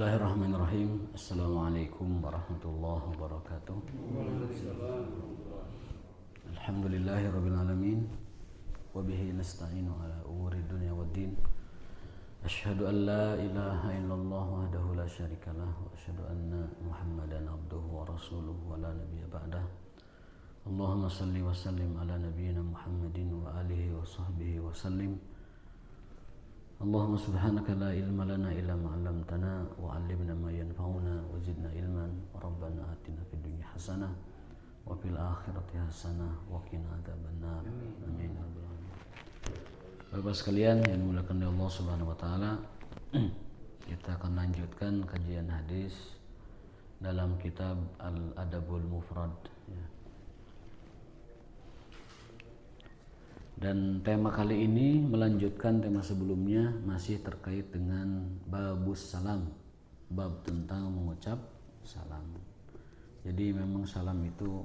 Bismillahirrahmanirrahim. Assalamualaikum warahmatullahi wabarakatuh. Alhamdulillahirabbil alamin wa bihi nasta'inu ala umuri dunya waddin. Asyhadu an la ilaha illallah wahdahu la syarikalah wa asyhadu anna Muhammadan abduhu wa rasuluhu wa la nabiyya ba'dah. Allahumma shalli wa sallim ala nabiyyina Muhammadin wa alihi wa sahbihi wa sallim. Allahumma subhanaka la ilma lana illa ma 'allamtana wa 'allimna ma yanfa'una wa zidna ilman. Rabbana atina fid dunya hasanah wa fil akhirati hasanah wa qina adzabannar. Amin ya rabbal alamin. Bapak sekalian yang dimuliakan oleh Allah Subhanahu wa taala, kita akan lanjutkan kajian hadis dalam kitab Al-Adabul Mufrad ya. Dan tema kali ini melanjutkan tema sebelumnya, masih terkait dengan babus salam, bab tentang mengucap salam. Jadi memang salam itu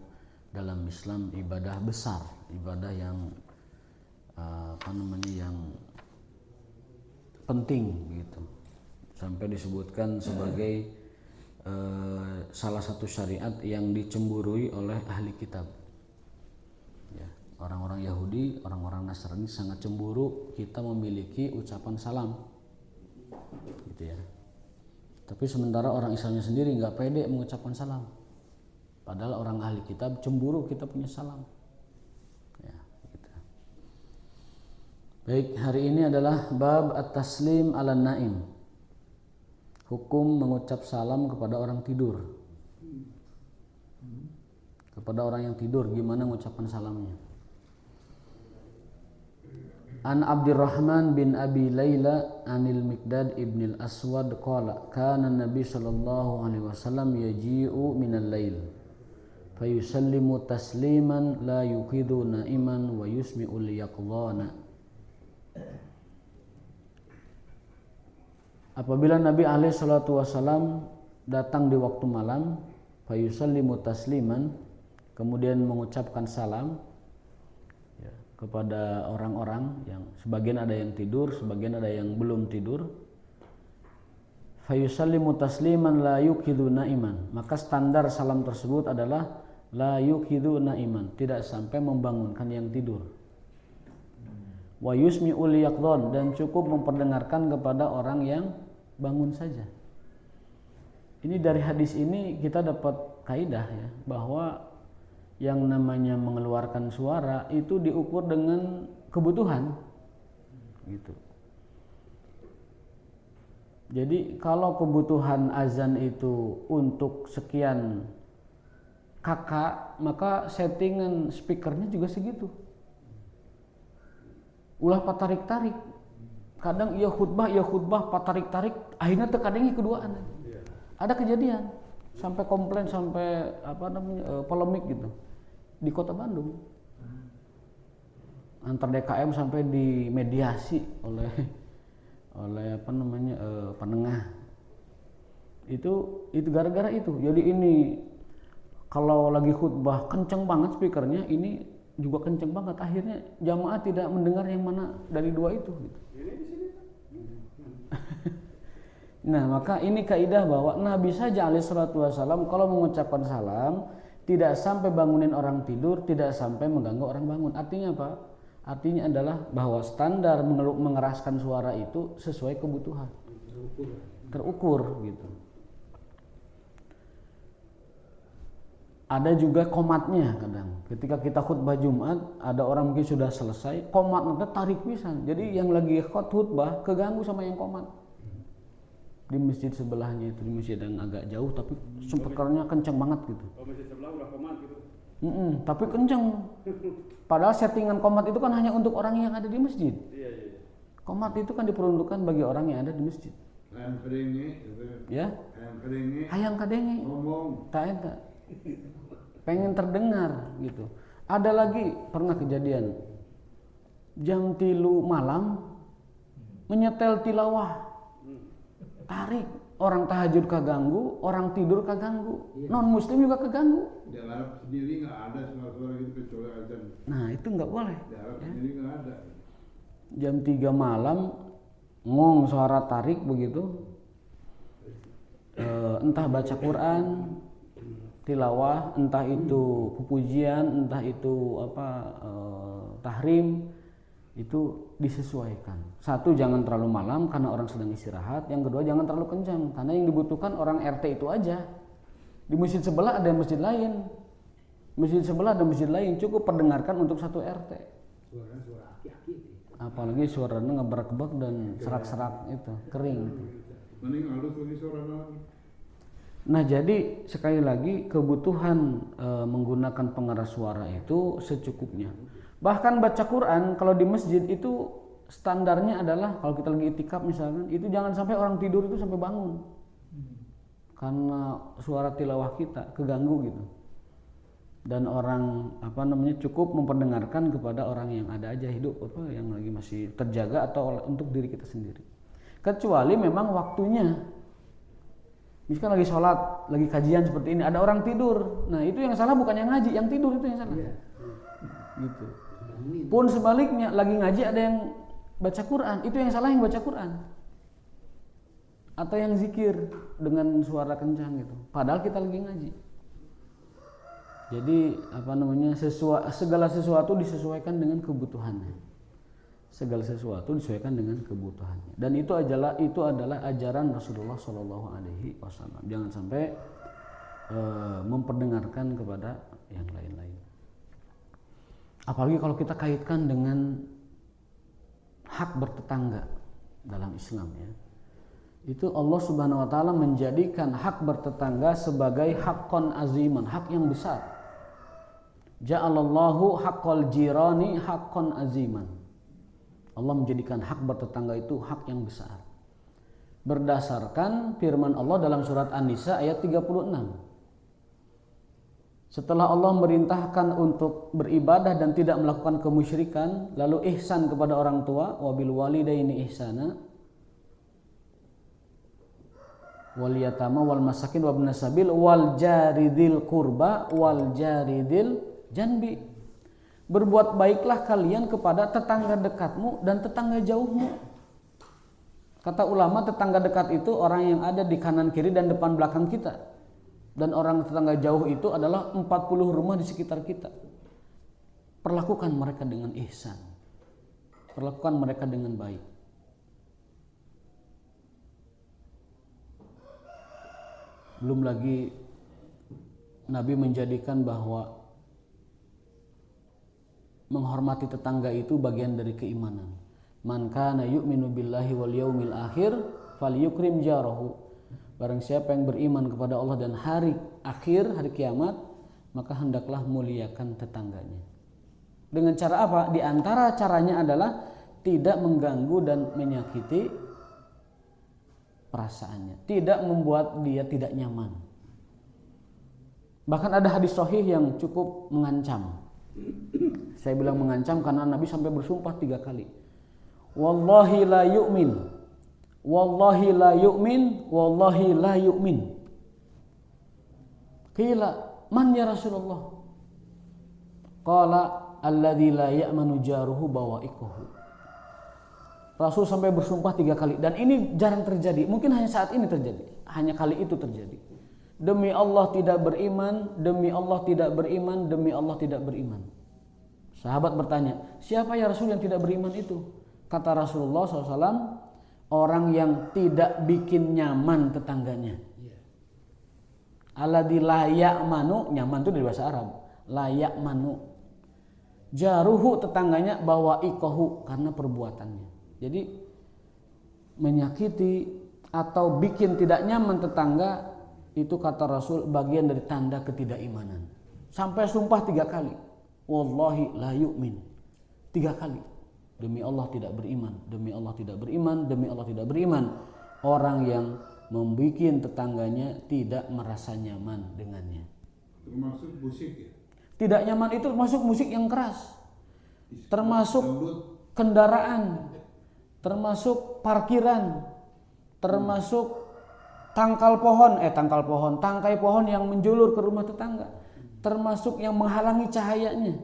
dalam Islam ibadah besar, ibadah yang yang penting gitu. Sampai disebutkan sebagai salah satu syariat yang dicemburui oleh ahli kitab. Orang-orang Yahudi, orang-orang Nasrani sangat cemburu kita memiliki ucapan salam, gitu ya. Tapi sementara orang Islamnya sendiri nggak pede mengucapkan salam. Padahal orang ahli kitab cemburu kita punya salam. Ya, gitu. Baik, hari ini adalah bab at-taslim ala naim. Hukum mengucap salam kepada orang tidur. Kepada orang yang tidur, gimana mengucapkan salamnya? An Abdurrahman bin Abi Layla anil Miqdad ibn al-Aswad qala kana Nabi sallallahu alaihi wasallam yaji'u minal lail fayusallimu tasliman la yuqidu na'iman wa yusmi'ul yaqdhana. Apabila Nabi alaihi salatu wasallam datang di waktu malam, fayusallimu tasliman, kemudian mengucapkan salam kepada orang-orang yang sebagian ada yang tidur, sebagian ada yang belum tidur. Fayusallimu tasliman la yuqidu na'iman, maka standar salam tersebut adalah la yuqidu na'iman, tidak sampai membangunkan yang tidur. Wa yusmi'ul yaqdhan, dan cukup memperdengarkan kepada orang yang bangun saja. Ini dari hadis ini kita dapat kaidah ya, bahwa yang namanya mengeluarkan suara itu diukur dengan kebutuhan gitu. Jadi kalau kebutuhan azan itu untuk sekian kakak, maka settingan speakernya juga segitu. Ulah patarik-tarik. Kadang ia khutbah patarik-tarik, akhirnya terkadangnya keduaan. Ada kejadian sampai komplain, sampai polemik gitu di Kota Bandung. Antar DKM sampai dimediasi oleh penengah. Itu gara-gara itu. Jadi ini kalau lagi khutbah kenceng banget speakernya, ini juga kenceng banget. Akhirnya jamaah tidak mendengar yang mana dari dua itu gitu. Nah, maka ini kaidah bahwa Nabi saja alaihi salatu wasallam kalau mengucapkan salam tidak sampai bangunin orang tidur, tidak sampai mengganggu orang bangun. Artinya apa? Artinya adalah bahwa standar mengeraskan suara itu sesuai kebutuhan. Terukur gitu. Ada juga komatnya kadang. Ketika kita khutbah Jumat, ada orang mungkin sudah selesai, komatnya tarik pisan. Jadi yang lagi khutbah keganggu sama yang komat. Di masjid sebelahnya itu, di masjid yang agak jauh tapi speakernya kenceng banget gitu. Oh, masjid sebelah udah komat gitu. Tapi kenceng. Padahal settingan komat itu kan hanya untuk orang yang ada di masjid. Iya. Komat itu kan diperuntukkan bagi orang yang ada di masjid. Hayang kadenge. Ya? Hayang kadenge. Ngomong. Tak. Pengen terdengar gitu. Ada lagi pernah kejadian jam 3 malam menyetel tilawah. Tarik, orang tahajud keganggu, orang tidur keganggu, non muslim juga keganggu. Di Arab sendiri nggak ada suara-suara gitu kecuali azan. Nah itu nggak boleh. Di Arab sendiri nggak ada. Jam 3 malam ngong suara tarik begitu, entah baca Quran, tilawah, entah itu pujian, entah itu tahrim, itu disesuaikan. Satu, jangan terlalu malam karena orang sedang istirahat. Yang kedua, jangan terlalu kencang karena yang dibutuhkan orang RT itu aja. Di masjid sebelah ada masjid lain, masjid sebelah ada masjid lain, cukup perdengarkan untuk satu RT. Suara aki-aki. Apalagi suaranya ngebrak-gebrak dan serak-serak itu kering gitu. Mending halus lagi suaranya. Nah, jadi sekali lagi kebutuhan menggunakan pengeras suara itu secukupnya. Bahkan baca Quran kalau di masjid itu standarnya adalah kalau kita lagi itikaf misalkan, itu jangan sampai orang tidur itu sampai bangun. Karena suara tilawah kita keganggu gitu. Dan orang cukup memperdengarkan kepada orang yang ada aja hidup yang lagi masih terjaga atau untuk diri kita sendiri. Kecuali memang waktunya. Misalkan lagi sholat, lagi kajian seperti ini, ada orang tidur. Nah, itu yang salah bukan yang ngaji, yang tidur itu yang salah. Iya. Gitu. Pun sebaliknya, lagi ngaji ada yang baca Quran, itu yang salah yang baca Quran. Atau yang zikir dengan suara kencang gitu. Padahal kita lagi ngaji. Jadi segala sesuatu disesuaikan dengan kebutuhannya. Segala sesuatu disesuaikan dengan kebutuhannya. Dan itu adalah ajaran Rasulullah Shallallahu Alaihi Wasallam. Jangan sampai memperdengarkan kepada yang lain-lain. Apalagi kalau kita kaitkan dengan hak bertetangga dalam Islam ya. Itu Allah Subhanahu Wa Taala menjadikan hak bertetangga sebagai haqqan aziman, hak yang besar. Ja'alallahu haqqal jirani haqqan aziman. Allah menjadikan hak bertetangga itu hak yang besar. Berdasarkan firman Allah dalam surat An-Nisa ayat 36. Setelah Allah merintahkan untuk beribadah dan tidak melakukan kemusyrikan, lalu ihsan kepada orang tua, wabil walidaini ihsana, wal yatama wal masakin wabnas sabil wal jaridil qurba wal jaridil janbi. Berbuat baiklah kalian kepada tetangga dekatmu dan tetangga jauhmu. Kata ulama, tetangga dekat itu orang yang ada di kanan kiri dan depan belakang kita. Dan orang tetangga jauh itu adalah 40 rumah di sekitar kita. Perlakukan mereka dengan ihsan. Perlakukan mereka dengan baik. Belum lagi Nabi menjadikan bahwa menghormati tetangga itu bagian dari keimanan. Man kana yu'minu billahi wal yaumil akhir falyukrim jarahu. Barang siapa yang beriman kepada Allah dan hari akhir, hari kiamat, maka hendaklah muliakan tetangganya. Dengan cara apa? Di antara caranya adalah tidak mengganggu dan menyakiti perasaannya, tidak membuat dia tidak nyaman. Bahkan ada hadis sahih yang cukup mengancam. Saya bilang mengancam karena Nabi sampai bersumpah 3 kali. Wallahi la yu'min. Wallahi la yu'min. Wallahi la yu'min. Qila man ya Rasulullah? Qala alladzi la ya'manu jaruhu bawa'iquhu. Rasul sampai bersumpah 3 kali dan ini jarang terjadi. Mungkin hanya saat ini terjadi. Hanya kali itu terjadi. Demi Allah tidak beriman, demi Allah tidak beriman, demi Allah tidak beriman. Sahabat bertanya, siapa ya Rasul yang tidak beriman itu? Kata Rasulullah SAW, orang yang tidak bikin nyaman tetangganya. Alladzi la ya'manu, nyaman itu dari bahasa Arab. La ya'manu. Jaruhu tetangganya bawa'iquhu karena perbuatannya. Jadi menyakiti atau bikin tidak nyaman tetangga itu kata Rasul bagian dari tanda ketidakimanan. Sampai sumpah 3 kali. Wallahi la yu'min. 3 kali. Demi Allah tidak beriman, demi Allah tidak beriman, demi Allah tidak beriman. Orang yang membuat tetangganya tidak merasa nyaman dengannya. Termasuk musik ya? Tidak nyaman itu termasuk musik yang keras. Termasuk kendaraan, termasuk parkiran, termasuk tangkai pohon yang menjulur ke rumah tetangga, termasuk yang menghalangi cahayanya.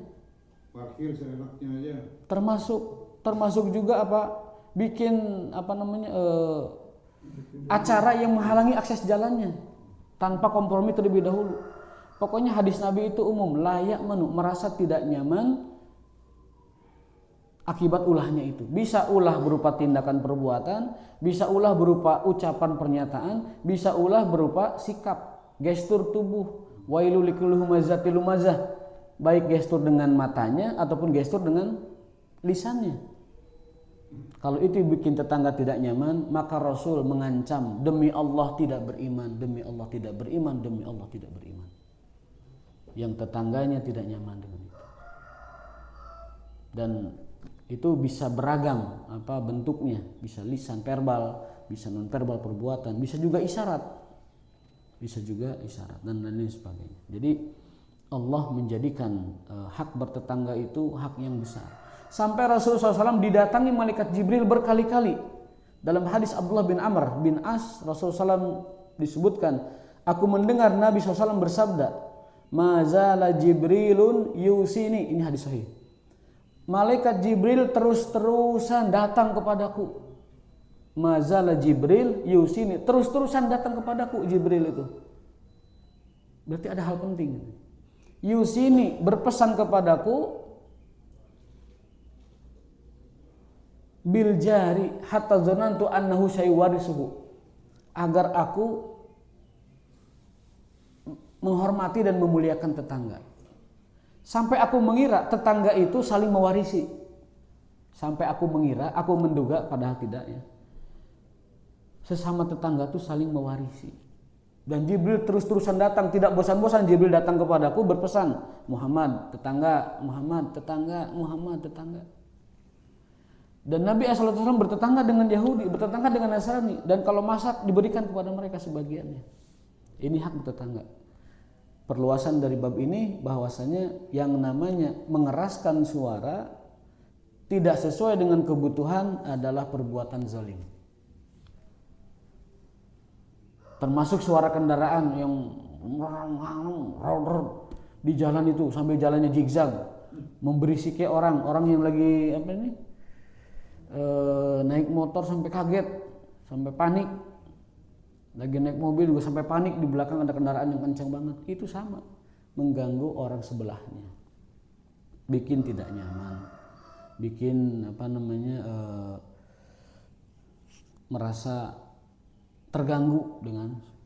Parkir seenaknya aja. Termasuk juga bikin acara yang menghalangi akses jalannya. tanpa kompromi terlebih dahulu. Pokoknya hadis Nabi itu umum, layak merasa tidak nyaman akibat ulahnya itu. Bisa ulah berupa tindakan perbuatan, bisa ulah berupa ucapan pernyataan, bisa ulah berupa sikap, gestur tubuh. Wailul likulli humazatil lumazah, baik gestur dengan matanya ataupun gestur dengan lisannya. Kalau itu bikin tetangga tidak nyaman, maka Rasul mengancam, demi Allah tidak beriman, demi Allah tidak beriman, demi Allah tidak beriman. Yang tetangganya tidak nyaman dengan itu. Dan itu bisa beragam bentuknya, bisa lisan verbal, bisa non verbal perbuatan, bisa juga isyarat. Dan lain sebagainya. Jadi Allah menjadikan hak bertetangga itu hak yang besar. Sampai Rasulullah SAW didatangi malaikat Jibril berkali-kali. Dalam hadis Abdullah bin Amr bin As, Rasulullah SAW disebutkan, aku mendengar Nabi SAW bersabda, mazala Jibrilun yusini, ini hadis sahih. Malaikat Jibril terus-terusan datang kepadaku. Mazala Jibril yusini, terus-terusan datang kepadaku Jibril itu. Berarti ada hal penting. Yusini, berpesan kepadaku, bil jari hatta zanantu annahu sayuwarisuhu, agar aku menghormati dan memuliakan tetangga. Sampai aku mengira tetangga itu saling mewarisi. Sampai aku mengira, aku menduga, padahal tidak ya. Sesama tetangga itu saling mewarisi. Dan Jibril terus-terusan datang, tidak bosan-bosan Jibril datang kepadaku berpesan, Muhammad tetangga, Muhammad tetangga, Muhammad tetangga. Dan Nabi SAW bertetangga dengan Yahudi, bertetangga dengan Nasrani, dan kalau masak diberikan kepada mereka sebagiannya. Ini hak bertetangga. Perluasan dari bab ini bahwasanya yang namanya mengeraskan suara tidak sesuai dengan kebutuhan adalah perbuatan zalim. Termasuk suara kendaraan yang di jalan itu sambil jalannya zigzag, memberisiki orang yang lagi naik motor sampai kaget, sampai panik, lagi naik mobil juga sampai panik, di belakang ada kendaraan yang kencang banget. Itu sama, mengganggu orang sebelahnya, bikin tidak nyaman, bikin merasa terganggu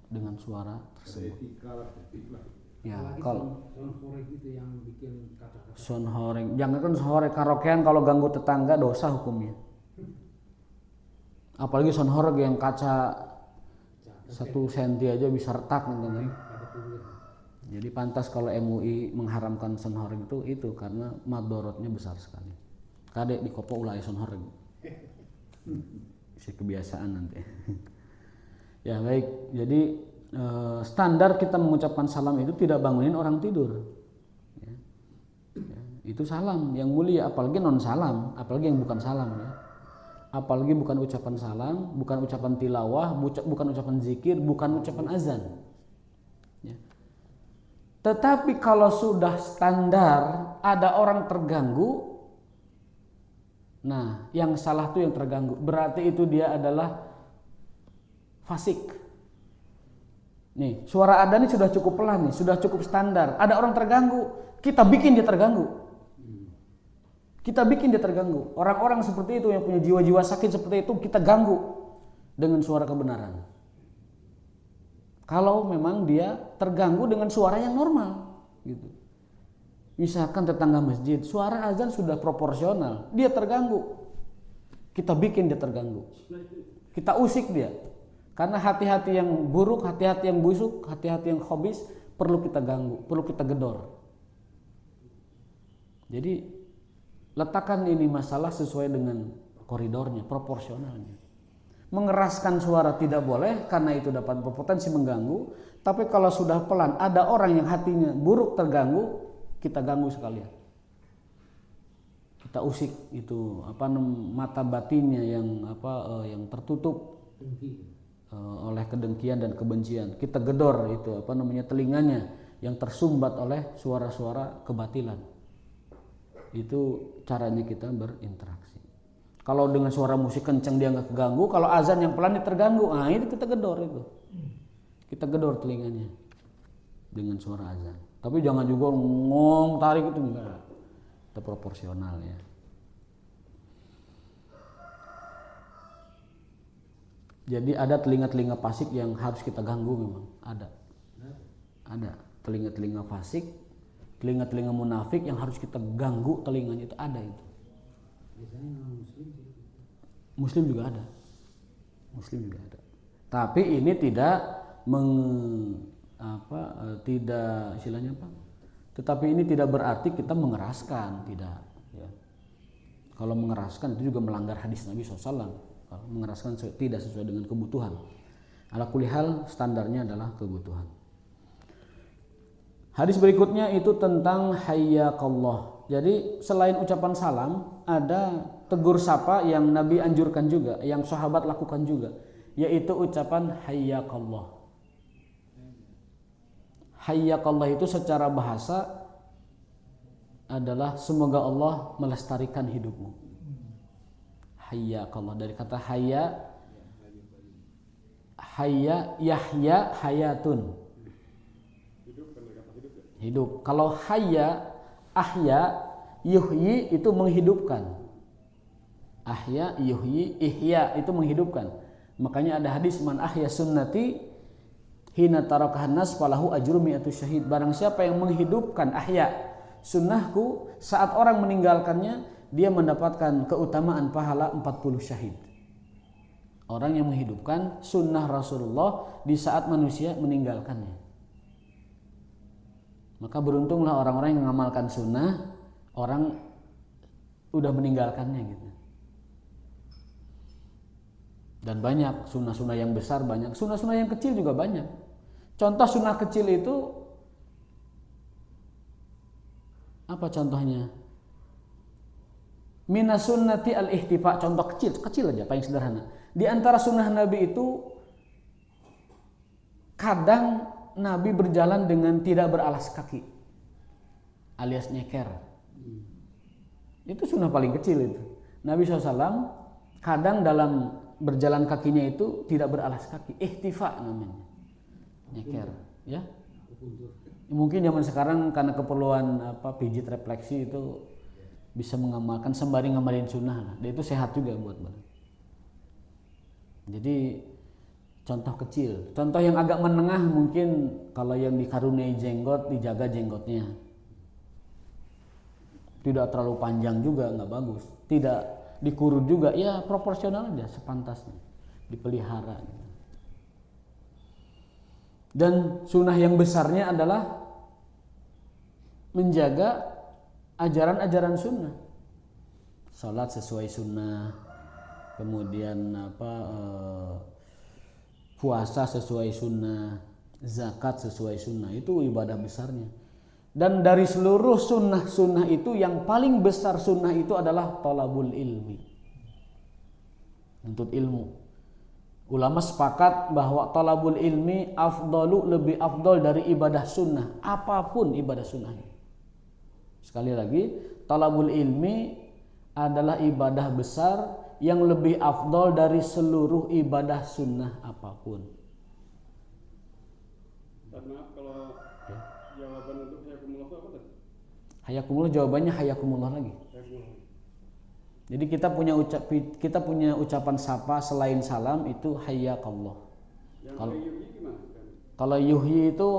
dengan suara tersebut. Ya, kalau sound gitu yang bikin kata-kata. Sound horeng, jangan kan sore karaokean kalau ganggu tetangga dosa hukumnya. Apalagi sound horeng yang kaca 1 senti aja bisa retak gitu kan. Jadi pantas kalau MUI mengharamkan sound horeng itu karena madorotnya besar sekali. Kadek di kopo ulah sound horeng. Si kebiasaan nanti. Ya baik, jadi standar kita mengucapkan salam itu tidak bangunin orang tidur. Ya. Itu salam yang mulia, apalagi non salam, apalagi yang bukan salam ya. Apalagi bukan ucapan salam, bukan ucapan tilawah, bukan ucapan zikir, bukan ucapan azan. Ya. Tetapi kalau sudah standar, ada orang terganggu, nah yang salah tuh yang terganggu, berarti itu dia adalah fasik. Nih, suara adzan ini sudah cukup pelan nih, sudah cukup standar. Ada orang terganggu, kita bikin dia terganggu. Kita bikin dia terganggu. Orang-orang seperti itu yang punya jiwa-jiwa sakit seperti itu kita ganggu dengan suara kebenaran. Kalau memang dia terganggu dengan suara yang normal, gitu. Misalkan tetangga masjid, suara azan sudah proporsional, dia terganggu. Kita bikin dia terganggu. Kita usik dia. Karena hati-hati yang buruk, hati-hati yang busuk, hati-hati yang khabis perlu kita ganggu, perlu kita gedor. Jadi letakkan ini masalah sesuai dengan koridornya, proporsionalnya. Mengeraskan suara tidak boleh karena itu dapat berpotensi mengganggu. Tapi kalau sudah pelan, ada orang yang hatinya buruk terganggu, kita ganggu sekalian. Kita usik itu mata batinnya yang tertutup oleh kedengkian dan kebencian. Kita gedor itu telinganya yang tersumbat oleh suara-suara kebatilan. Itu caranya kita berinteraksi. Kalau dengan suara musik kencang dia nggak keganggu, kalau azan yang pelan dia terganggu, itu kita gedor itu. kita gedor telinganya dengan suara azan. Tapi jangan juga ngong tarik itu enggak. Itu proporsional ya. Jadi ada telinga-telinga fasik yang harus kita ganggu memang, ada. Ada telinga-telinga fasik, telinga-telinga munafik yang harus kita ganggu telinganya itu ada itu. Biasanya non muslim sih. Muslim juga ada. Muslim juga ada. Tapi ini tidak tidak istilahnya apa? Tetapi ini tidak berarti kita mengeraskan, tidak ya. Kalau mengeraskan itu juga melanggar hadis Nabi SAW. Kalau mengeraskan tidak sesuai dengan kebutuhan. Ala kulli hal standarnya adalah kebutuhan. Hadis berikutnya itu tentang hayyakallah. Jadi selain ucapan salam, ada tegur sapa yang Nabi anjurkan juga, yang sahabat lakukan juga, yaitu ucapan hayyakallah. Hayyakallah itu secara bahasa adalah semoga Allah melestarikan hidupmu. Hayyakallah dari kata hayya yahya hayatun. Hidup. Kalau ahya yuhyi itu menghidupkan. Ahya yuhyi ihya itu menghidupkan. Makanya ada hadis man ahya sunnati hina tarakahan nas falahu ajru mi'atu syahid. Barang siapa yang menghidupkan ahya sunnahku saat orang meninggalkannya, dia mendapatkan keutamaan pahala 40 syahid. Orang yang menghidupkan sunnah Rasulullah di saat manusia meninggalkannya. Maka beruntunglah orang-orang yang mengamalkan sunnah, orang udah meninggalkannya gitu. Dan banyak sunnah-sunnah yang besar, banyak sunnah-sunnah yang kecil juga banyak. Contoh sunnah kecil itu apa contohnya? Minas sunnati al-ihtifa, contoh kecil aja, paling sederhana. Di antara sunnah Nabi itu kadang Nabi berjalan dengan tidak beralas kaki, alias nyeker. Itu sunnah paling kecil itu. Nabi SAW kadang dalam berjalan kakinya itu tidak beralas kaki, ihtifa namanya, nyeker. Ya. Mungkin zaman sekarang karena keperluan pijit refleksi itu bisa mengamalkan sembari ngamalin sunnah lah. Dia itu sehat juga buat badan. Jadi contoh kecil, contoh yang agak menengah mungkin kalau yang dikaruniai jenggot dijaga jenggotnya. Tidak terlalu panjang juga nggak bagus. Tidak dikurut juga, ya proporsional aja sepantasnya. Dipelihara. Dan sunnah yang besarnya adalah menjaga ajaran-ajaran sunnah, salat sesuai sunnah, kemudian puasa sesuai sunnah, zakat sesuai sunnah, itu ibadah besarnya. Dan dari seluruh sunnah-sunnah itu yang paling besar sunnah itu adalah thalabul ilmi, menuntut ilmu. Ulama sepakat bahwa thalabul ilmi lebih afdal dari ibadah sunnah, apapun ibadah sunnahnya. Sekali lagi, talabul ilmi adalah ibadah besar yang lebih afdol dari seluruh ibadah sunnah apapun. Karena kalau ya, jawaban untuk hayakumullah itu apa tadi? Hayakumullah jawabannya hayakumullah lagi. Jadi kita punya ucapan sapa selain salam itu hayakallah. Kalau yuhyi itu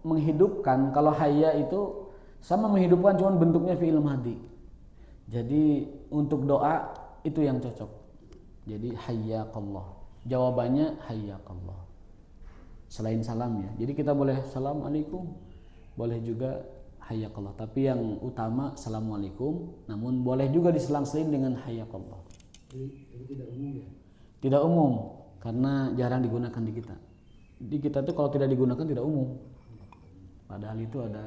menghidupkan, kalau hayya itu sama menghidupkan, cuman bentuknya fi'il madhi. Jadi untuk doa itu yang cocok. Jadi hayyakallah. Jawabannya hayyakallah. Selain salam ya. Jadi kita boleh assalamualaikum, boleh juga hayyakallah. Tapi yang utama assalamualaikum, namun boleh juga diselang-seling dengan hayyakallah. Jadi tidak umum ya? Tidak umum karena jarang digunakan di kita. Di kita tuh kalau tidak digunakan tidak umum. Padahal itu ada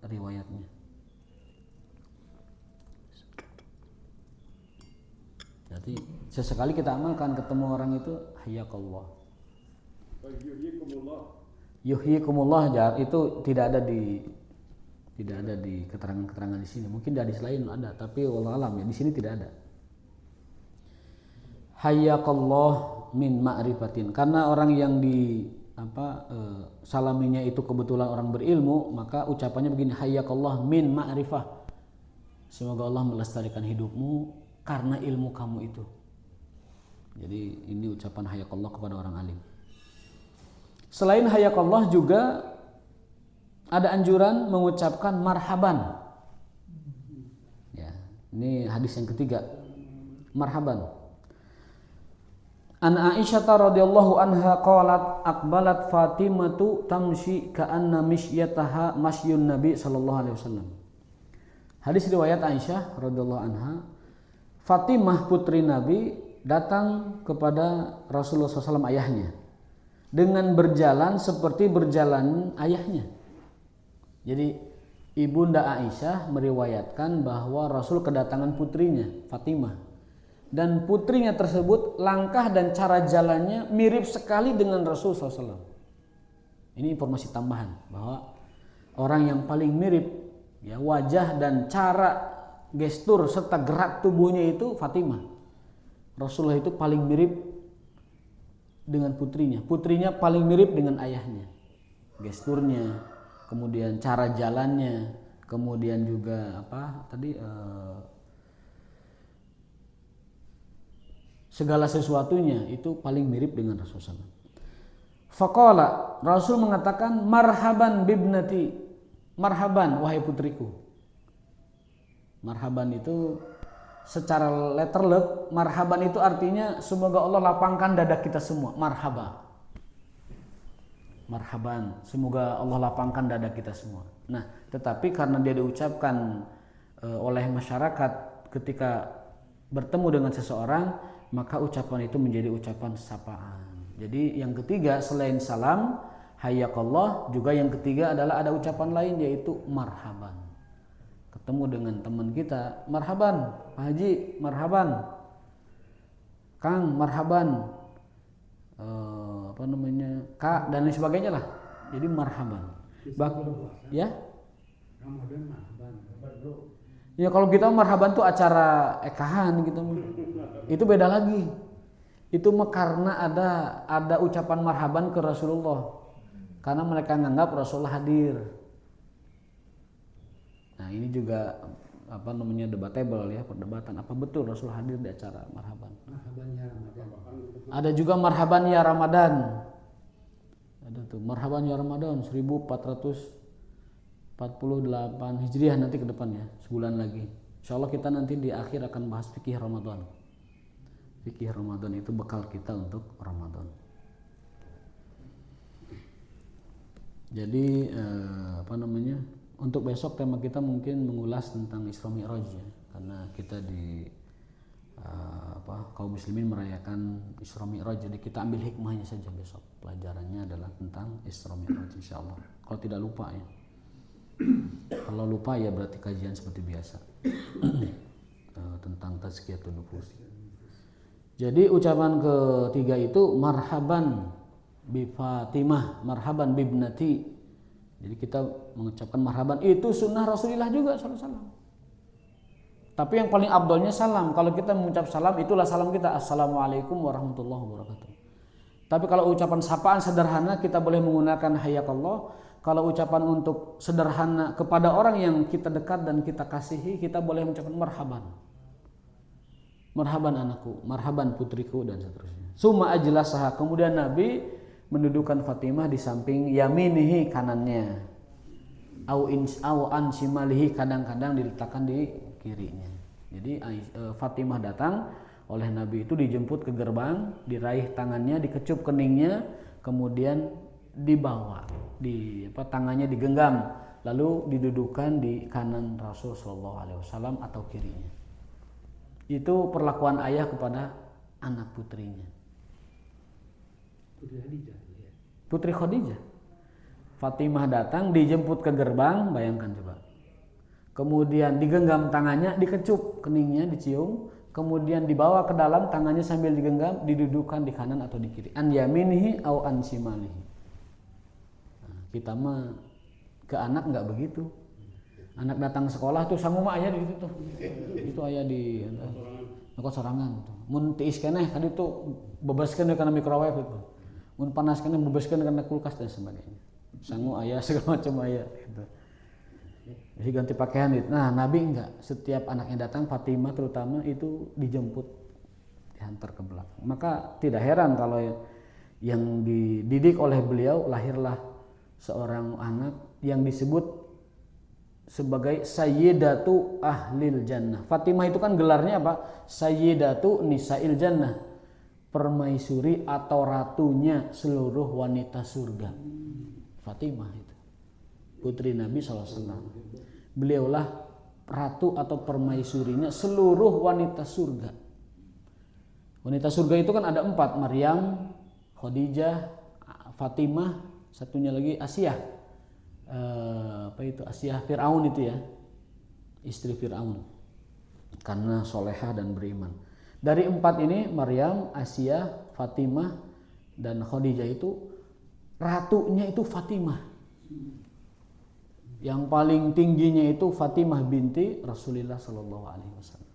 riwayatnya. Jadi sesekali kita amalkan, ketemu orang itu hayyakallah. Yuhyikumullah itu tidak ada di keterangan-keterangan di sini. Mungkin di hadis lain ada, tapi wallahu alam ya di sini tidak ada. Hayyakallah min ma'rifatin. Karena orang yang salaminya itu kebetulan orang berilmu, maka ucapannya begini, hayyakallah min ma'rifah. Semoga Allah melestarikan hidupmu karena ilmu kamu itu. Jadi ini ucapan hayyakallah kepada orang alim. Selain hayyakallah juga ada anjuran mengucapkan marhaban. Ya, ini hadis yang ketiga. Marhaban. An Aisyah radhiyallahu anha qalat aqbalat Fatimatu tamshi ka'anna mishyataha masyun Nabi sallallahu alaihi wasallam. Hadis riwayat Aisyah radhiyallahu anha, Fatimah putri Nabi datang kepada Rasulullah SAW ayahnya dengan berjalan seperti berjalan ayahnya. Jadi ibunda Aisyah meriwayatkan bahwa Rasul kedatangan putrinya Fatimah, dan putrinya tersebut langkah dan cara jalannya mirip sekali dengan Rasul SAW. Ini informasi tambahan bahwa orang yang paling mirip ya wajah dan cara gestur serta gerak tubuhnya itu Fatimah. Rasulullah itu paling mirip dengan putrinya. Putrinya paling mirip dengan ayahnya. Gesturnya, kemudian cara jalannya, kemudian juga segala sesuatunya itu paling mirip dengan Rasulullah SAW. Faqala, Rasul mengatakan marhaban bibnati, marhaban wahai putriku. Marhaban itu secara letterlek, marhaban itu artinya semoga Allah lapangkan dada kita semua. Marhaba. Marhaban, semoga Allah lapangkan dada kita semua. Nah, tetapi karena dia diucapkan oleh masyarakat ketika bertemu dengan seseorang, maka ucapan itu menjadi ucapan sapaan. Jadi yang ketiga selain salam, hayyakallah, juga yang ketiga adalah ada ucapan lain yaitu marhaban. Ketemu dengan teman kita, marhaban, Pak Haji, marhaban, Kang, marhaban, Kak, dan lain sebagainya lah. Jadi marhaban. Ya? Ramadan marhaban. Ya kalau kita marhaban tuh acara ekahan gitu. Itu beda lagi. Itu karena ada ucapan marhaban ke Rasulullah. Karena mereka menganggap Rasulullah hadir. Nah ini juga debatable ya, perdebatan apa betul Rasul hadir di acara marhaban. Marhaban ya Ramadan. Ada juga marhaban ya Ramadan. Ada tuh marhaban ya Ramadan 1448 Hijriah nanti ke depannya, sebulan lagi. Insyaallah kita nanti di akhir akan bahas fikih Ramadan. Fikih Ramadan itu bekal kita untuk Ramadan. Jadi untuk besok tema kita mungkin mengulas tentang Isra Mi'raj ya, karena kita di kaum muslimin merayakan Isra Mi'raj, jadi kita ambil hikmahnya saja besok. Pelajarannya adalah tentang Isra Mi'raj insyaallah. Kalau tidak lupa ya. Kalau lupa ya berarti kajian seperti biasa. Tentang tazkiyatun nufus. Jadi ucapan ketiga itu marhaban bi Fatimah, marhaban bibnati. Jadi kita mengucapkan marhaban itu sunnah Rasulullah juga SAW. Tapi yang paling abdolnya salam. Kalau kita mengucap salam, itulah salam kita, assalamualaikum warahmatullahi wabarakatuh. Tapi kalau ucapan sapaan sederhana kita boleh menggunakan hayyakallah. Kalau ucapan untuk sederhana kepada orang yang kita dekat dan kita kasihi, kita boleh mengucapkan marhaban. Marhaban anakku, marhaban putriku, dan seterusnya. Summa ajlasaha, kemudian Nabi mendudukan Fatimah di samping yaminihi, kanannya. Au an shimalihi, kadang-kadang diletakkan di kirinya. Jadi Fatimah datang oleh Nabi itu dijemput ke gerbang, diraih tangannya, dikecup keningnya, kemudian dibawa, tangannya digenggam, lalu didudukan di kanan Rasul Shallallahu Alaihi Wasallam atau kirinya. Itu perlakuan ayah kepada anak putrinya. Putri Khadijah. Fatimah datang, dijemput ke gerbang, bayangkan coba. Kemudian digenggam tangannya, dikecup keningnya, dicium, kemudian dibawa ke dalam, tangannya sambil digenggam, didudukan di kanan atau di kiri. An yaminihi au an shimalihi. Nah, kita mah ke anak nggak begitu. Anak datang sekolah tuh sanggup ayah di situ tuh. Itu ayah di Nukot sorangan gitu. Mun tiis keneh tadi tuh bebaskeun karena microwave itu. Mun panas keneh bebaskeun karena kulkas dan sebagainya. Sangu aya segala macam aya gitu. Jadi ganti pakaian gitu. Nah, Nabi enggak. Setiap anaknya datang, Fatimah terutama itu dijemput, dihantar ke belakang. Maka tidak heran kalau yang dididik oleh beliau lahirlah seorang anak yang disebut sebagai Sayyidatu Ahlil Jannah. Fatimah itu kan gelarnya apa? Sayyidatu Nisa'il Jannah, permaisuri atau ratunya seluruh wanita surga. Fatimah itu putri Nabi SAW. Beliaulah ratu atau permaisurinya seluruh wanita surga. Wanita surga itu kan ada 4, Maryam, Khadijah, Fatimah, satunya lagi Asiyah. Asiyah Fir'aun itu ya, istri Fir'aun, karena solehah dan beriman. Dari 4 ini, Maryam, Asiyah, Fatimah, dan Khadijah itu ratunya itu Fatimah. Yang paling tingginya itu Fatimah binti Rasulullah Sallallahu Alaihi Wasallam.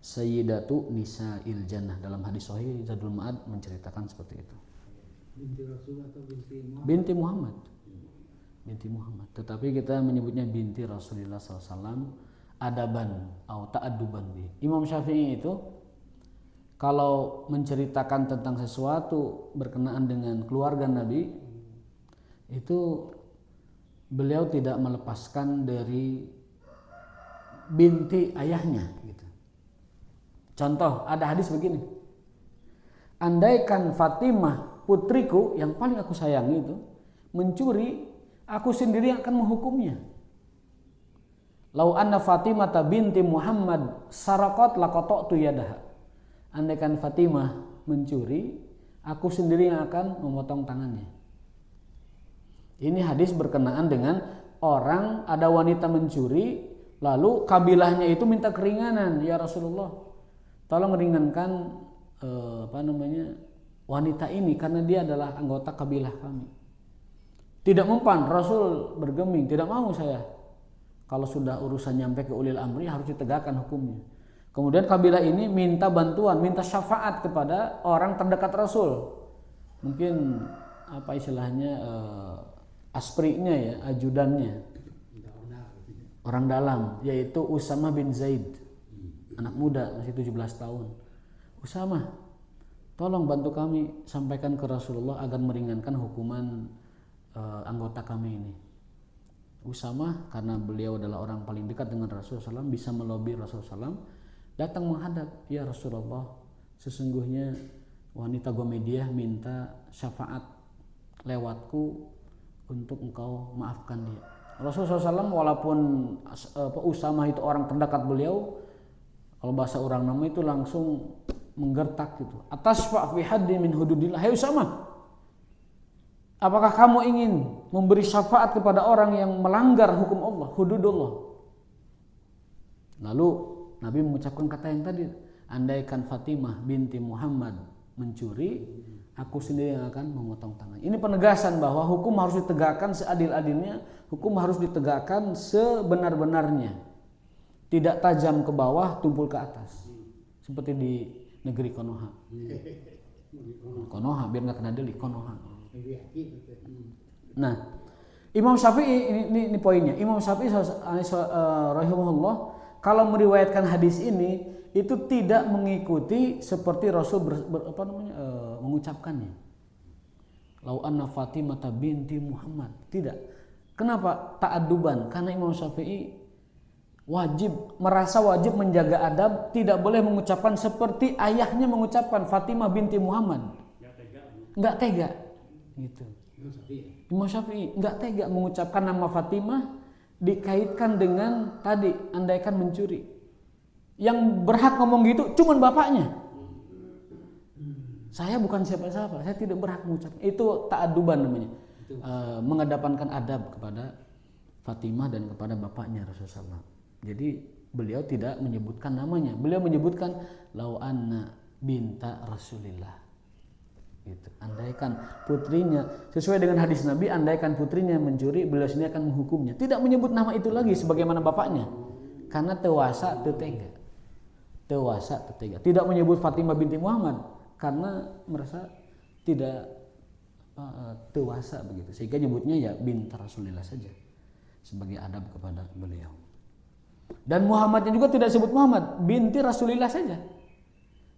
Sayyidatu Nisa'il Jannah, dalam hadis sahih Zadul Ma'ad menceritakan seperti itu. Binti Rasul atau binti Muhammad? Binti Muhammad. Binti Muhammad. Tetapi kita menyebutnya binti Rasulullah SAW adaban atau ta'adduban bi. Imam Syafi'i itu kalau menceritakan tentang sesuatu berkenaan dengan keluarga Nabi itu beliau tidak melepaskan dari binti ayahnya gitu. Contoh, ada hadis begini. Andaikan Fatimah putriku yang paling aku sayangi itu mencuri, aku sendiri yang akan menghukumnya. Lau anna Fatimah binti Muhammad saraqat laqata'tu yadaha. Andaikan Fatimah mencuri, aku sendiri yang akan memotong tangannya. Ini hadis berkenaan dengan orang, ada wanita mencuri, lalu kabilahnya itu minta keringanan, ya Rasulullah, tolong ringankan wanita ini karena dia adalah anggota kabilah kami. Tidak mempan, Rasul bergeming, tidak mau saya. Kalau sudah urusan nyampe ke ulil amri harus ditegakkan hukumnya. Kemudian kabilah ini minta bantuan, minta syafaat kepada orang terdekat Rasul. Mungkin apa istilahnya asprinya ya, ajudannya, orang dalam, yaitu Usamah bin Zaid, anak muda masih 17 tahun. Usamah, tolong bantu kami sampaikan ke Rasulullah agar meringankan hukuman anggota kami ini. Usamah karena beliau adalah orang paling dekat dengan Rasulullah SAW, bisa melobi Rasulullah SAW, datang menghadap, ya Rasulullah, sesungguhnya wanita Gomediah minta syafaat lewatku untuk engkau maafkan dia. Rasulullah SAW walaupun Usamah itu orang terdekat beliau, kalau bahasa orang nama itu langsung menggertak gitu. Atasfa fi haddi min hududillah. Hai Usamah, apakah kamu ingin memberi syafaat kepada orang yang melanggar hukum Allah, hududullah? Lalu Nabi mengucapkan kata yang tadi, andaikan Fatimah binti Muhammad mencuri, aku sendiri yang akan memotong tangan. Ini penegasan bahwa hukum harus ditegakkan seadil-adilnya, hukum harus ditegakkan sebenar-benarnya. Tidak tajam ke bawah, tumpul ke atas. Seperti di negeri Konoha. Konoha, biar nggak kena delik, Konoha. Nah, Imam Syafi'i, ini poinnya. Imam Syafi'i rahimahullah, kalau meriwayatkan hadis ini, itu tidak mengikuti seperti Rasul mengucapkannya. Lau anna Fatimah binti Muhammad. Tidak. Kenapa? Ta'adduban. Karena Imam Syafi'i merasa wajib menjaga adab, tidak boleh mengucapkan seperti ayahnya mengucapkan Fatimah binti Muhammad. Enggak tega. Gitu. Imam Syafi'i enggak tega mengucapkan nama Fatimah dikaitkan dengan tadi andaikan mencuri. Yang berhak ngomong gitu cuman bapaknya. Saya bukan siapa-siapa, saya tidak berhak mengucapkan. Itu ta'adduban namanya. Mengedepankan adab kepada Fatimah dan kepada bapaknya Rasulullah SAW. Jadi beliau tidak menyebutkan namanya. Beliau menyebutkan lau anna binta Rasulillah. Gitu. Andaikan putrinya, sesuai dengan hadis Nabi, andaikan putrinya mencuri, beliau sendiri akan menghukumnya. Tidak menyebut nama itu lagi sebagaimana bapaknya. Karena tewasa, tetega. Tewasa tega. Tidak menyebut Fatimah binti Muhammad karena merasa tidak tewasa begitu. Sehingga nyebutnya ya bint Rasulillah saja sebagai adab kepada beliau. Dan Muhammadnya juga tidak sebut Muhammad, binti Rasulillah saja.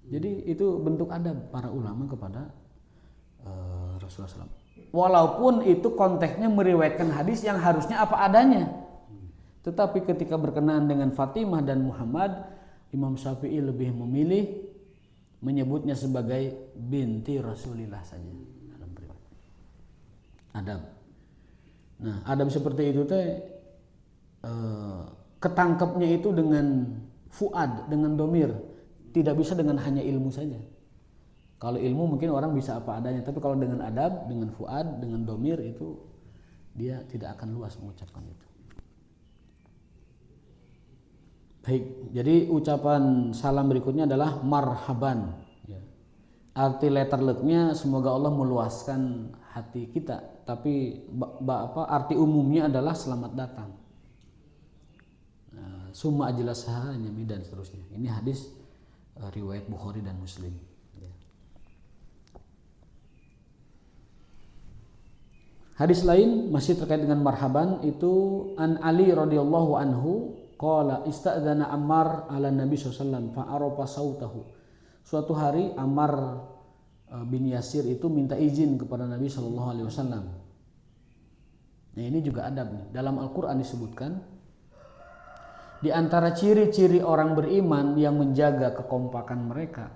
Jadi itu bentuk adab para ulama kepada Rasulullah SAW. Walaupun itu konteksnya meriwayatkan hadis yang harusnya apa adanya. Tetapi ketika berkenaan dengan Fatimah dan Muhammad, Imam Syafi'i lebih memilih menyebutnya sebagai binti Rasulillah saja dalam riwayat. Adab. Nah, adab seperti itu teh ketangkepnya itu dengan fuad, dengan domir, tidak bisa dengan hanya ilmu saja. Kalau ilmu mungkin orang bisa apa adanya, tapi kalau dengan adab, dengan fuad, dengan domir itu dia tidak akan luas mengucapkan itu. Baik, jadi ucapan salam berikutnya adalah marhaban. Ya. Arti letterleknya semoga Allah meluaskan hati kita, tapi arti umumnya adalah selamat datang. Summa ajlasaha nyami dan seterusnya. Ini hadis riwayat Bukhari dan Muslim. Ya. Hadis lain masih terkait dengan marhaban itu an Ali radhiyallahu anhu qala ista'dzana Ammar ala Nabi SAW fa'arafa sautahu. Suatu hari Ammar bin Yasir itu minta izin kepada Nabi SAW. Nah ini juga adab nih. Dalam Al-Quran disebutkan di antara ciri-ciri orang beriman yang menjaga kekompakan mereka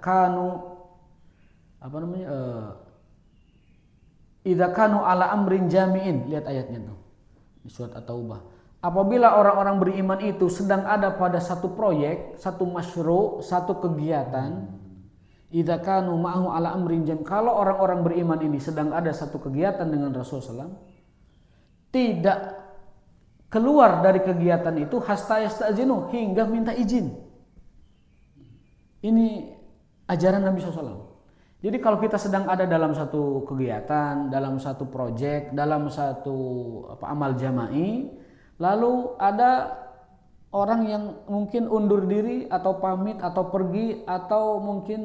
idza kanu ala amrin jami'in. Lihat ayatnya tuh di surat At-Taubah. Apabila orang-orang beriman itu sedang ada pada satu proyek, satu masyru', satu kegiatan, idza kanu ma'ahu ala amrin jam. Kalau orang-orang beriman ini sedang ada satu kegiatan dengan Rasulullah SAW, tidak keluar dari kegiatan itu hasta yasta'zinu, hingga minta izin. Ini ajaran Nabi SAW. Jadi kalau kita sedang ada dalam satu kegiatan, dalam satu proyek, dalam satu amal jama'i, lalu ada orang yang mungkin undur diri atau pamit atau pergi atau mungkin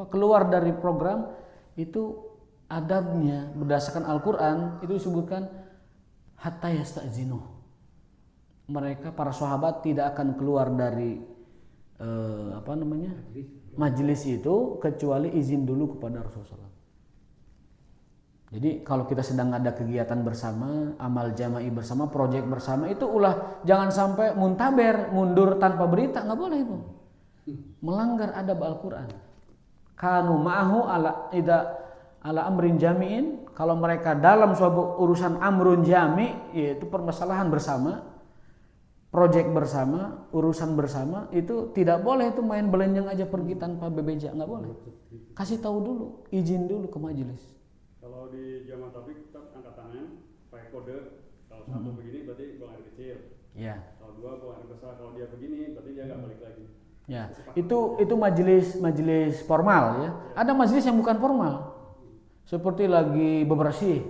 keluar dari program, itu adabnya berdasarkan Al-Quran itu disebutkan hatta yasta'zinu. Mereka para sahabat tidak akan keluar dari majelis itu kecuali izin dulu kepada Rasulullah. Jadi kalau kita sedang ada kegiatan bersama, amal jama'i bersama, proyek bersama, itu jangan sampai muntaber, mundur tanpa berita, nggak boleh itu. Melanggar adab Al-Quran. Kanu ma'ahu ala amrin jami'in. Kalau mereka dalam suatu urusan amrun jami', yaitu permasalahan bersama, proyek bersama, urusan bersama, itu tidak boleh itu main belenjang aja pergi tanpa bebeja, nggak boleh. Kasih tahu dulu, izin dulu ke majelis. Kalau di jamaah tabligh tetap angkat tangan, pakai kode. Kalau satu begini berarti buang air kecil. Ya. Kalau dua buang air besar. Kalau dia begini berarti dia nggak balik lagi. Ya. Itu majelis formal ya. Ada majelis yang bukan formal. Seperti lagi bebersih.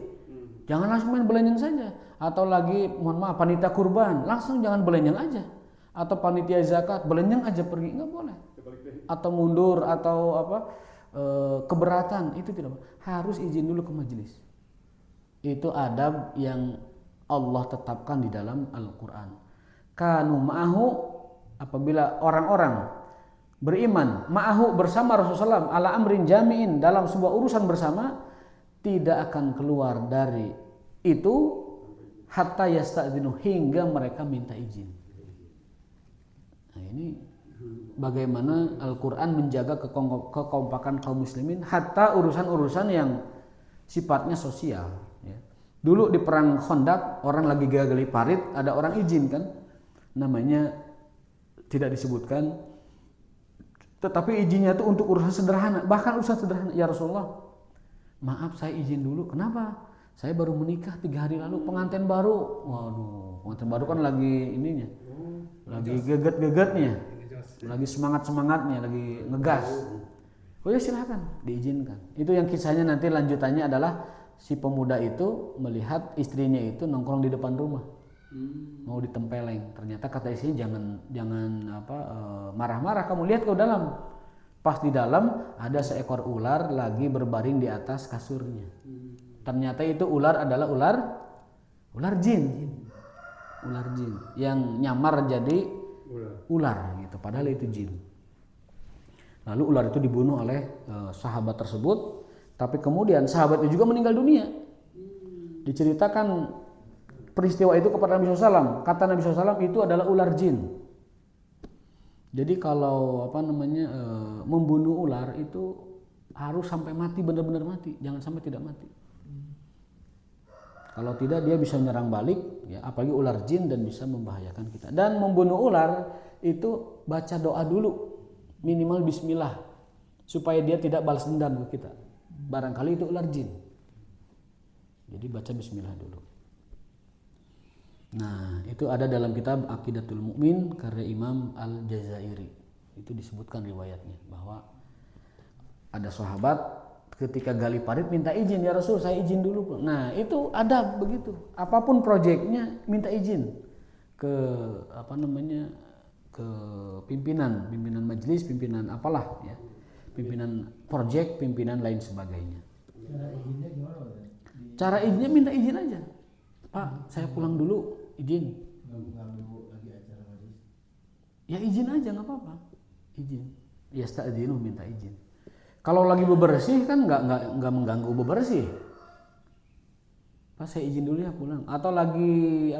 Jangan langsung main belenjang saja. Atau lagi mohon maaf panitia kurban, langsung jangan belenjang aja. Atau panitia zakat, belenjang aja pergi, nggak boleh. Atau mundur atau keberatan, itu tidak boleh. Harus izin dulu ke majelis. Itu adab yang Allah tetapkan di dalam Al-Quran. Kanu ma'ahu, apabila orang-orang beriman ma'ahu bersama Rasulullah SAW ala amrin jami'in, dalam sebuah urusan bersama, tidak akan keluar dari itu hatta yasta'dzinu, hingga mereka minta izin. Nah ini bagaimana Al-Quran menjaga kekompakan kaum muslimin hatta urusan-urusan yang sifatnya sosial ya. Dulu di perang Khandaq, orang lagi gali parit, ada orang izin kan, namanya tidak disebutkan, tetapi izinnya itu untuk urusan sederhana, bahkan urusan sederhana. Ya Rasulullah, maaf saya izin dulu. Kenapa? Saya baru menikah 3 hari lalu, pengantin baru. Waduh, pengantin baru kan lagi ininya, lagi geget-gegetnya, lagi semangat-semangatnya, lagi ngegas. Oh ya silakan, diizinkan. Itu yang kisahnya nanti lanjutannya adalah si pemuda itu melihat istrinya itu nongkrong di depan rumah. mau ditempeleng. Ternyata kata istrinya jangan marah-marah, kamu lihat ke dalam. Pas di dalam ada seekor ular lagi berbaring di atas kasurnya. Ternyata itu ular adalah ular jin. Ular jin yang nyamar jadi ular gitu, padahal itu jin. Lalu ular itu dibunuh oleh sahabat tersebut, tapi kemudian sahabat itu juga meninggal dunia. Diceritakan peristiwa itu kepada Nabi SAW. Kata Nabi SAW itu adalah ular jin. Jadi kalau membunuh ular itu harus sampai mati, benar-benar mati, jangan sampai tidak mati. Kalau tidak dia bisa menyerang balik, ya, apalagi ular jin dan bisa membahayakan kita. Dan membunuh ular itu baca doa dulu, minimal bismillah, supaya dia tidak balas dendam ke kita. Barangkali itu ular jin. Jadi baca bismillah dulu. Nah, itu ada dalam kitab Aqidatul Mu'min karya Imam Al-Jazairi. Itu disebutkan riwayatnya bahwa ada sahabat ketika gali parit minta izin, ya Rasul saya izin dulu. Nah, itu ada begitu. Apapun proyeknya minta izin ke ke pimpinan majelis, pimpinan apalah ya. Pimpinan proyek, pimpinan lain sebagainya. Cara izinnya gimana? Cara izinnya minta izin aja. Pak, saya pulang dulu, izin. Ganggu lagi acara majelis. Ya izin aja, nggak apa-apa. Izin. Ya sta'dzinu, minta izin. Kalau lagi bebersih kan nggak mengganggu bebersih. Pak, saya izin dulu ya pulang. Atau lagi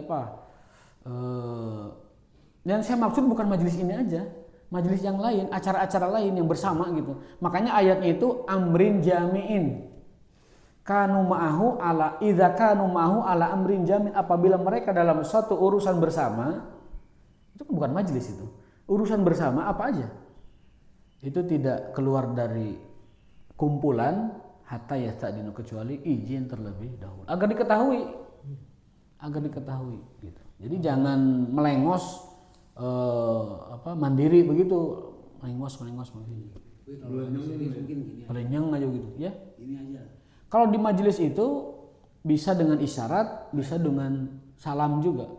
yang saya maksud bukan majelis ini aja, majelis yang lain, acara-acara lain yang bersama gitu. Makanya ayatnya itu amrin jami'in. Kanu ma'ahu ala idza kanu ma'ahu ala amrin jamin, apabila mereka dalam suatu urusan bersama, itu kan bukan majelis itu. Urusan bersama apa aja? Itu tidak keluar dari kumpulan hatta yasta'dinu, kecuali izin terlebih dahulu agar diketahui gitu. Jadi jangan melengos mandiri begitu, melengos begini. Melenyeng aja gitu ya. Ini aja. Kalau di majelis itu bisa dengan isyarat, bisa dengan salam juga.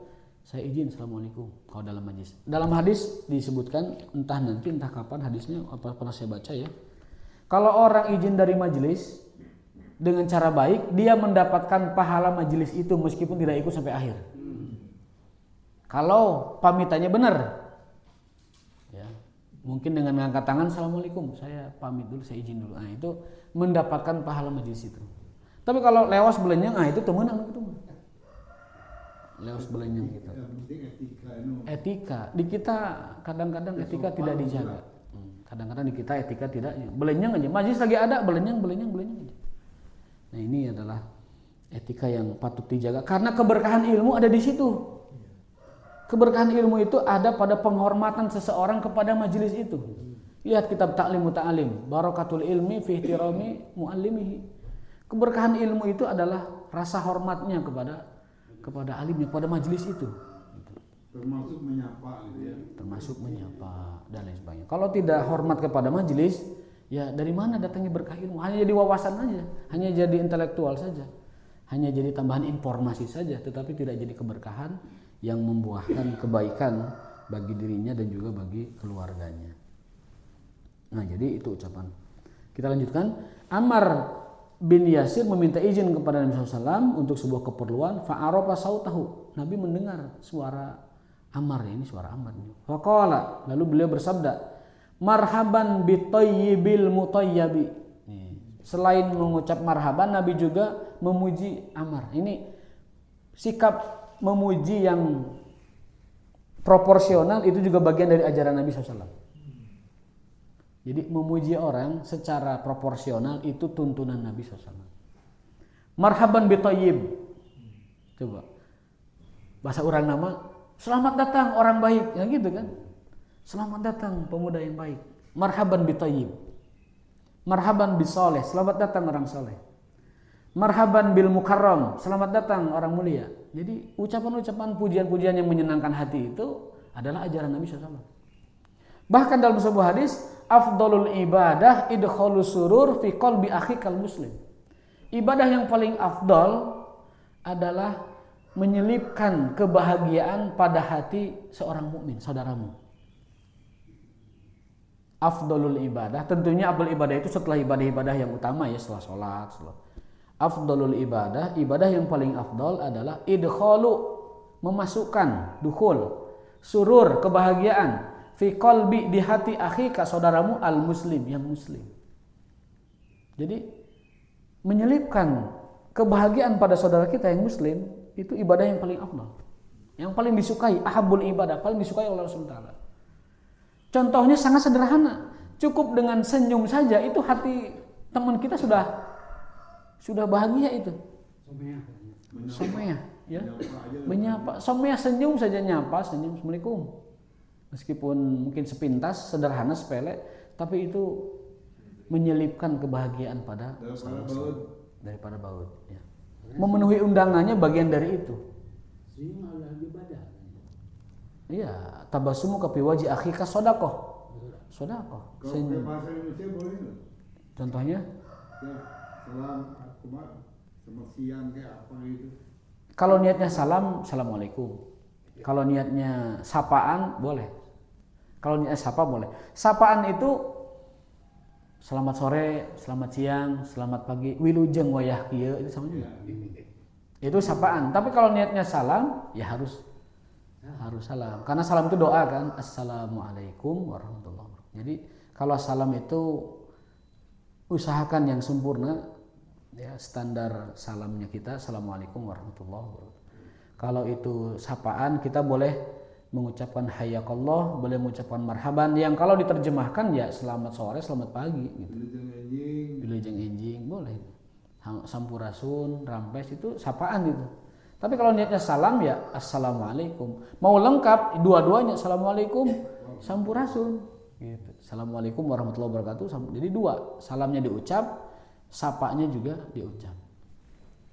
Saya izin, assalamualaikum. Kalau dalam majelis. Dalam hadis disebutkan, entah nanti entah kapan hadisnya, apa pernah saya baca ya. Kalau orang izin dari majelis dengan cara baik, dia mendapatkan pahala majelis itu meskipun tidak ikut sampai akhir. Kalau pamitannya benar, ya, mungkin dengan mengangkat tangan, assalamualaikum, saya pamit dulu, saya izin dulu. Nah, itu mendapatkan pahala majelis itu. Tapi kalau lewas belenyang, itu temenang itu. Lewas belenyang gitu. Etika di kita kadang-kadang etika tidak dijaga. Kadang-kadang di kita etika tidak, belenyang aja. Majelis lagi ada, belenyang aja. Nah, ini adalah etika yang patut dijaga karena keberkahan ilmu ada di situ. Keberkahan ilmu itu ada pada penghormatan seseorang kepada majelis itu. Lihat kitab Ta'lim Muta'alim, Barakatul ilmi fi ihtirami muallimihi. Keberkahan ilmu itu adalah rasa hormatnya kepada alimnya, kepada majelis itu. Termasuk menyapa gitu ya. Termasuk menyapa dan lain sebagainya. Kalau tidak hormat kepada majelis, ya dari mana datangnya berkah ilmu? Hanya jadi wawasan aja, hanya jadi intelektual saja. Hanya jadi tambahan informasi saja, tetapi tidak jadi keberkahan yang membuahkan kebaikan bagi dirinya dan juga bagi keluarganya. Nah, jadi itu ucapan. Kita lanjutkan. Ammar bin Yasir meminta izin kepada Nabi SAW untuk sebuah keperluan. Fa'arafa sautahu. Nabi mendengar suara Ammar, ini suara Ammar. Faqala, lalu beliau bersabda, marhaban bitayyibil mutayyabi. Selain mengucap marhaban, Nabi juga memuji Ammar. Ini sikap memuji yang proporsional itu juga bagian dari ajaran Nabi SAW. Jadi memuji orang secara proporsional itu tuntunan Nabi SAW. Marhaban bitayyib. Coba bahasa orang nama, selamat datang orang baik, ya gitu kan? Selamat datang pemuda yang baik. Marhaban bitayyib. Marhaban bisoleh, selamat datang orang soleh. Marhaban bil mukarram, selamat datang orang mulia. Jadi ucapan-ucapan pujian-pujian yang menyenangkan hati itu adalah ajaran Nabi SAW. Bahkan dalam sebuah hadis, afdalul ibadah idkhalus surur fi qalbi akhikal muslim. Ibadah yang paling afdal adalah menyelipkan kebahagiaan pada hati seorang mukmin, saudaramu. Afdalul ibadah, tentunya afdal ibadah itu setelah ibadah-ibadah yang utama ya, setelah sholat. Afdalul ibadah, ibadah yang paling afdal adalah idkhalu, memasukkan, dukhul, surur, kebahagiaan, fi qalbi, di hati akhika, saudaramu al-muslim, yang muslim. Jadi menyelipkan kebahagiaan pada saudara kita yang muslim, itu ibadah yang paling afdal, yang paling disukai, ahabul ibadah, paling disukai oleh Rasulullah. Contohnya sangat sederhana, cukup dengan senyum saja itu hati teman kita sudah bahagia itu. Somea, ya. Menyapa, somea, senyum saja, nyapa, senyum, assalamualaikum. Meskipun mungkin sepintas, sederhana, sepele, tapi itu menyelipkan kebahagiaan pada daripada baut. Ya. Memenuhi undangannya bagian dari itu. Iya, tabasumu ka fi wajhi akhika sedekah. Sedekah. Kalau bahasa Indonesia boleh nggak? Contohnya? Ya, salam, selamat siang kayak apa gitu. Kalau niatnya salam, assalamualaikum. Kalau niatnya sapaan, boleh. Kalau niatnya sapa, boleh. Sapaan itu selamat sore, selamat siang, selamat pagi, wilujeng wayah kieu, itu sama juga. Itu sapaan. Tapi kalau niatnya salam, ya harus salam. Karena salam itu doa kan. Assalamualaikum warahmatullahi wabarakatuh. Jadi kalau salam itu usahakan yang sempurna, ya, standar salamnya kita assalamualaikum warahmatullahi wabarakatuh. Kalau itu sapaan, kita boleh mengucapkan hayyakallah, boleh mengucapkan marhaban, yang kalau diterjemahkan ya selamat sore, selamat pagi gitu. Wilujeng enjing boleh. Sampurasun, rampes, itu sapaan gitu. Tapi kalau niatnya salam ya assalamualaikum. Mau lengkap dua-duanya assalamualaikum sampurasun gitu. Assalamualaikum warahmatullahi wabarakatuh. Jadi dua, salamnya diucap, sapanya juga diucap.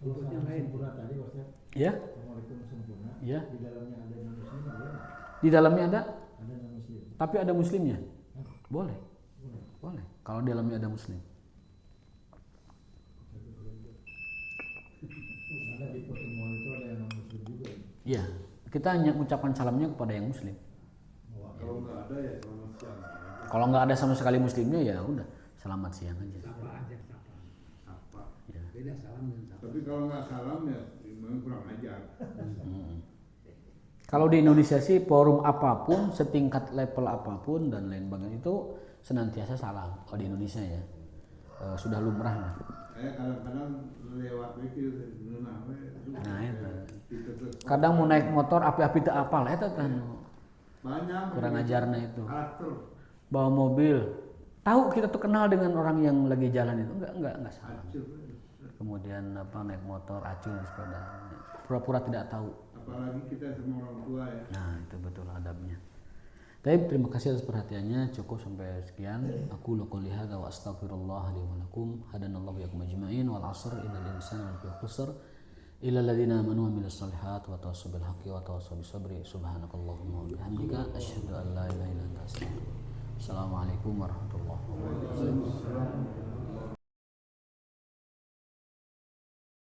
Yang sempurna tadi Ustaz. Ya. Assalamualaikum sempurna. Ya. Di dalamnya ada non muslim boleh? Di dalamnya ada? Ada non muslim. Tapi ada muslimnya? Boleh. Boleh. Kalau di dalamnya ada muslim. Ada di pertemuan itu ada yang non muslim juga. Iya, kita hanya mengucapkan salamnya kepada yang muslim. Kalau nggak ada ya selamat siang. Kalau nggak ada sama sekali muslimnya ya udah selamat siang aja. Apa? Ya. Beda salam dan salam. Tapi kalau nggak salam ya memang kurang ajar. Kalau di Indonesia sih forum apapun, setingkat level apapun dan lain sebagainya itu senantiasa salam. Kalau di Indonesia ya sudah lumrah lah. Saya kadang-kadang lewat itu Nah itu. Kadang mau naik motor api-api teu apal eta kan. banyak Kurang ajarna itu. atur Bawa mobil, tahu kita tuh kenal dengan orang yang lagi jalan itu enggak salam. Kemudian naik motor acung sepeda, pura-pura tidak tahu. apalagi kita sama orang tua ya. Nah itu betul adabnya. Tapi terima kasih atas perhatiannya, cukup sampai sekian. Aku qouli hadza wa astaghfirullah li wa lakum. Hadanallahu wa iyyakum ajma'in wal 'asr innal insana lafi khusr illa alladziina aamanu wa 'amilus shalihaati wa tawassaw bil haqqi wa tawassaw bis sabri. Subhanakallahumma wa bihamdika asyhadu an la ilaha illa anta astaghfiruka. Assalamualaikum warahmatullahi wabarakatuh.